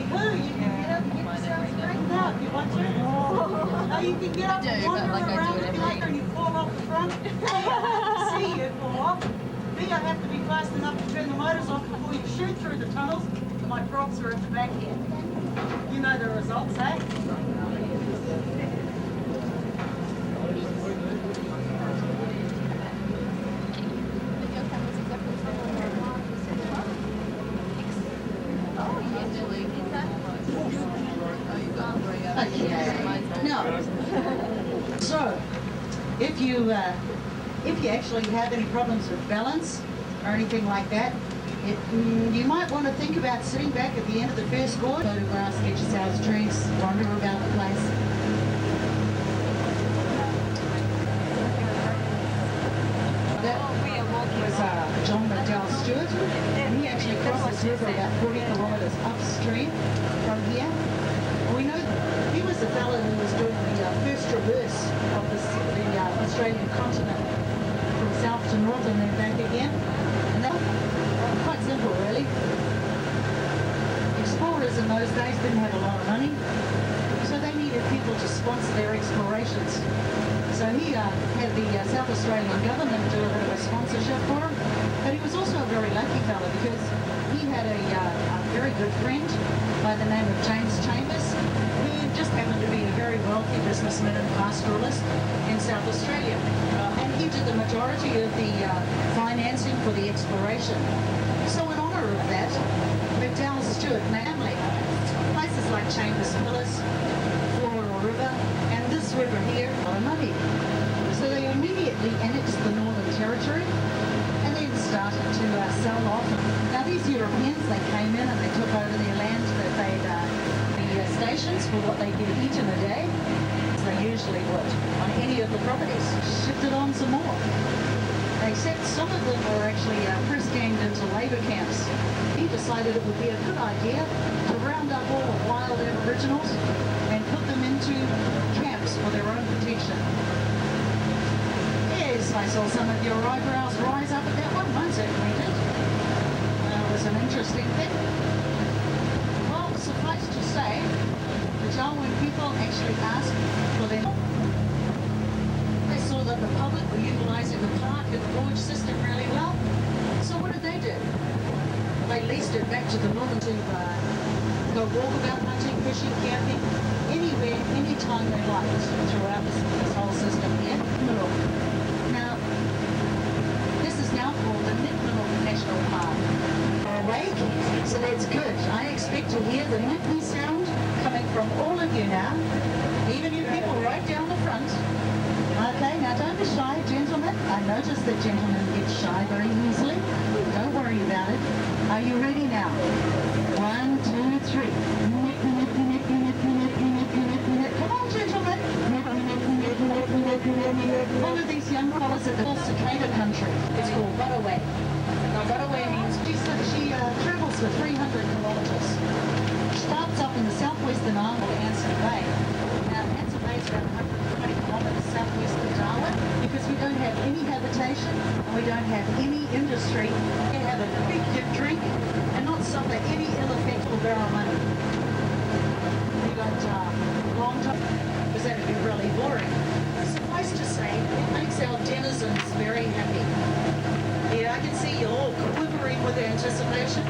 poo, you can get up and get yourself straightened out if you want to. Or you can get up and wander around the lake and you fall off the front. See you fall off. B, I have to be fast enough to turn the motors off before you shoot through the tunnels. My props are at the back here. You know the results, eh? No. So, if you actually have any problems with balance or anything like that, you might want to think about sitting back at the end of the first gorge, photographs, get yourselves drinks, wander about the place. That was John McDowell Stewart, and he actually crossed the river about 40 kilometres upstream from here. We know he was the fellow who was doing the first traverse of the Australian continent from south to north and then back again. And that was quite simple, really. Explorers in those days didn't have a lot of money, so they needed people to sponsor their explorations. So he had the South Australian government do a bit of a sponsorship for him, but he was also a very lucky fellow because he had a very good friend by the name of James Chambers, who just happened to be a very wealthy businessman and pastoralist in South Australia. And he did the majority of the financing for the exploration. So in honour of that, McDowell Stewart family, places like Chambers Pillars, Flora River, and this river here are money. So they immediately annexed the Northern Territory and then started to sell off. Now these Europeans, they came in and they took over their land that they'd the stations for what they could eat in a day, as they usually would on any of the properties. Shifted on some more. They said some of them were actually press-ganged into labour camps. He decided it would be a good idea to round up all the wild Aboriginals and put them into camps for their own protection. Yes, I saw some of your eyebrows rise up at that one. Mine certainly did. It was an interesting thing. Well, suffice to say, the Jawoyn people actually asked for them. They saw that the public were utilising the park and the gorge system really well. So what did they do? They leased it back to the northern to go walkabout hunting, fishing, camping, anywhere, anytime they liked throughout this whole system here. Now, this is now called the Nitminal National Park. Awake, so that's good. I expect to hear the Nitmi sound coming from all of you now, even you people right down the front. Okay, now don't be shy, gentlemen. I notice that gentlemen get shy very easily. Don't worry about it. Are you ready now? 1, 2, 3. Come on, gentlemen. One of these young fellas at the cicada country. It's called Buttaway. Now, Buttaway means she travels for 300 kilometres. Starts up in the southwestern arm of Anson Bay. Now, Anson Bay is about 120 kilometres southwest of Darwin because we don't have any habitation and we don't have any industry. We have a big drink and not suffer any ill effect of our money. We don't long time because that would be really boring. Suffice to say, it makes our denizens very happy. Yeah, I can see you all quivering with anticipation,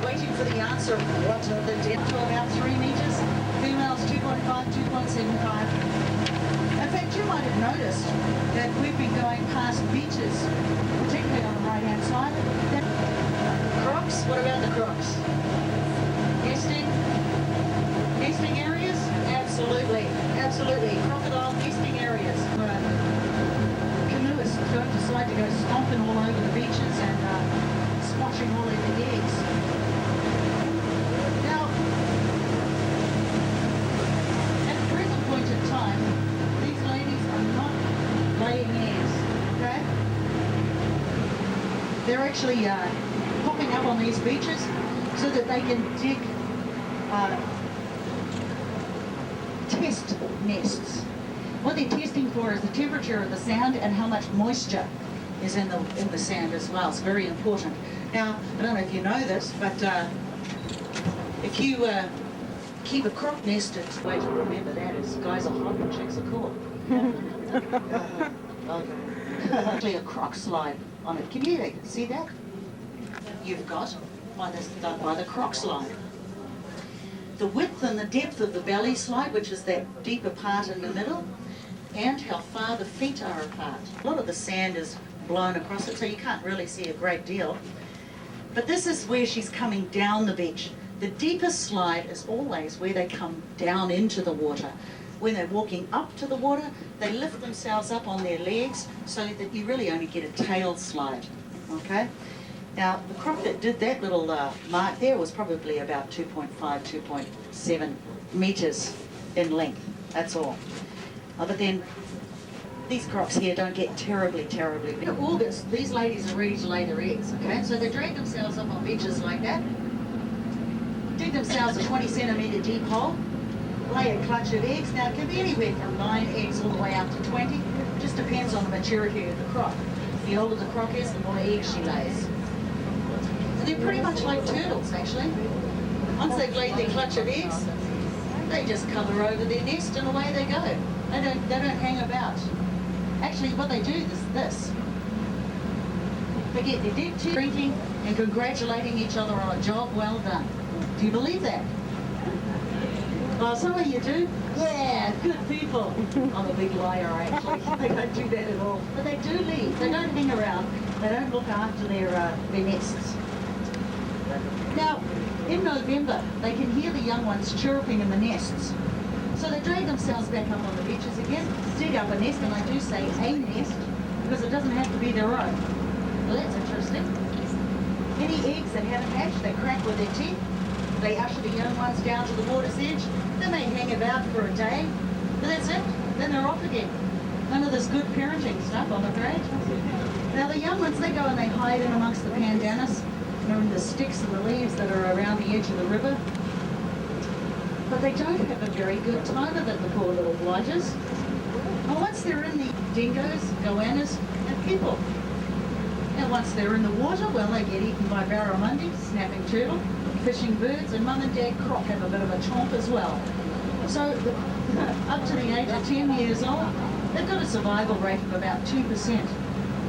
waiting for the answer of what the depth to about 3 metres, females 2.5, 2.75. In fact, you might have noticed that we've been going past beaches, particularly on the right-hand side. Crocs, what about the crocs? Nesting areas? Absolutely, absolutely. Crocodile nesting areas. Canoeists don't decide to go stomping all over the beaches and splashing all over the eggs. Now, at the present point in time, these ladies are not laying eggs, okay? They're actually popping up on these beaches so that they can dig test nests. What they're testing for is the temperature of the sand and how much moisture is in the sand as well. It's very important. Now, I don't know if you know this, but If you keep a croc nest, it's the way to remember that is guys are hot and chicks are cool. Actually a croc slide on it. Can you see that? You've got by the croc slide. The width and the depth of the belly slide, which is that deeper part in the middle, and how far the feet are apart. A lot of the sand is blown across it, so you can't really see a great deal. But this is where she's coming down the beach. The deepest slide is always where they come down into the water. When they're walking up to the water, they lift themselves up on their legs so that you really only get a tail slide, okay? Now, the croc that did that little mark there was probably about 2.5, 2.7 metres in length, that's all. But then, these crocs here don't get terribly big. In August, these ladies are ready to lay their eggs, okay? So they drag themselves up on beaches like that, dig themselves a 20 centimetre deep hole, lay a clutch of eggs. Now, it can be anywhere from 9 eggs all the way up to 20. It just depends on the maturity of the croc. The older the croc is, the more eggs she lays. And they're pretty much like turtles, actually. Once they've laid their clutch of eggs, they just cover over their nest and away they go. They don't hang about. Actually, what they do is this. They get their deep teeth drinking and congratulating each other on a job well done. Do you believe that? Well, some of you do. Yeah, good people. I'm a big liar, actually. They don't do that at all. But they do leave. They don't hang around. They don't look after their nests. Now, in November, they can hear the young ones chirruping in the nests. So they drag themselves back up on the beaches again, dig up a nest, and I do say a nest, because it doesn't have to be their own. Well, that's interesting. Any eggs that haven't hatched, they crack with their teeth. They usher the young ones down to the water's edge. They may hang about for a day, but that's it. Then they're off again. None of this good parenting stuff, I'm afraid. Now, the young ones, they go and they hide in amongst the pandanus, in the sticks and the leaves that are around the edge of the river. But they don't have a very good time of it, the poor little blighters. And once they're in the dingoes, goannas, and people. And once they're in the water, well, they get eaten by barramundi, snapping turtle, fishing birds, and mum and dad croc have a bit of a chomp as well. So up to the age of 10 years old, they've got a survival rate of about 2%.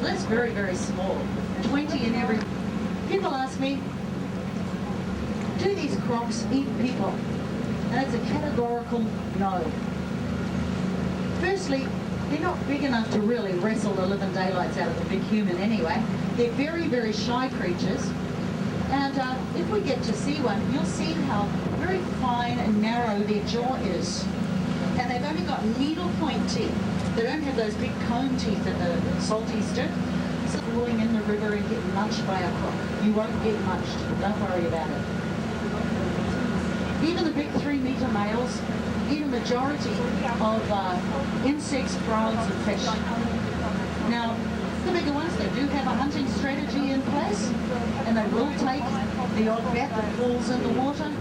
That's very, very small. 20 in every... People ask me, do these crocs eat people? And it's a categorical no. Firstly, they're not big enough to really wrestle the living daylights out of a big human anyway. They're very, very shy creatures. And if we get to see one, you'll see how very fine and narrow their jaw is. And they've only got needle point teeth. They don't have those big cone teeth that the salties do. So falling in the river and get munched by a croc. You won't get munched. Don't worry about it. Even the big 3-metre males eat a majority of insects, frogs and fish. Now, the bigger ones, they do have a hunting strategy in place, and they will take the odd bat that falls in the water,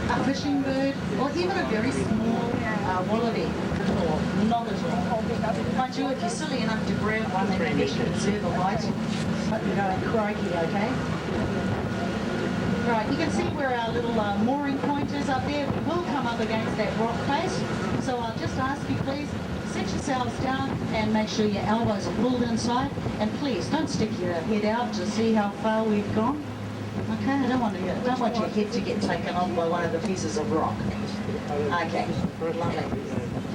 a fishing bird, or even a very small wallaby, or not at all. Mind you, if you're silly enough to grab one, then maybe you should deserve a bite. But you're going crikey, okay? Right, you can see where our little mooring point is up there. We will come up against that rock face. So I'll just ask you, please, sit yourselves down and make sure your elbows are pulled inside. And please, don't stick your head out to see how far we've gone. Okay, I don't want your head to get taken off by one of the pieces of rock. Okay, lovely.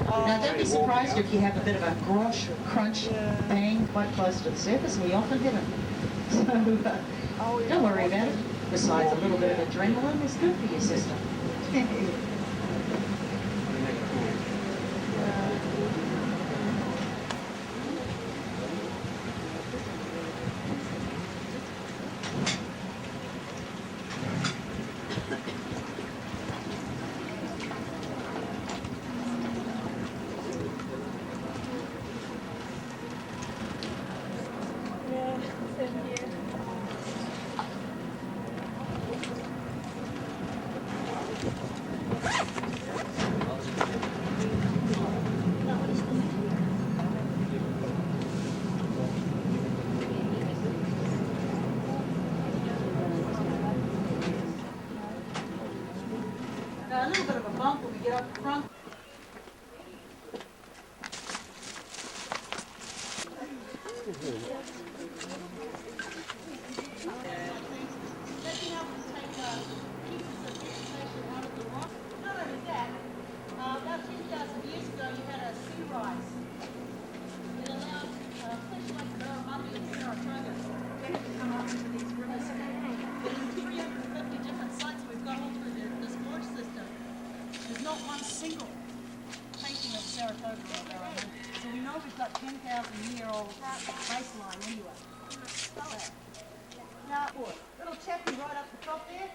Now, don't be surprised if you have a bit of a grosh, crunch, bang quite close to the surface. We often have it. So don't worry about it. Besides, a little bit of adrenaline is good for your system. a little bit of a bump when we get up front. About 10,000 years ago, you had a sea rise. It allowed fish like barramundi and Saratoga to come up into these rivers. But in 350 different sites we've got all through this gorge system, there's not one single painting of Saratoga or barramundi. So we know we've got 10,000-year-old baseline anyway. Now, little chappie right up the top there,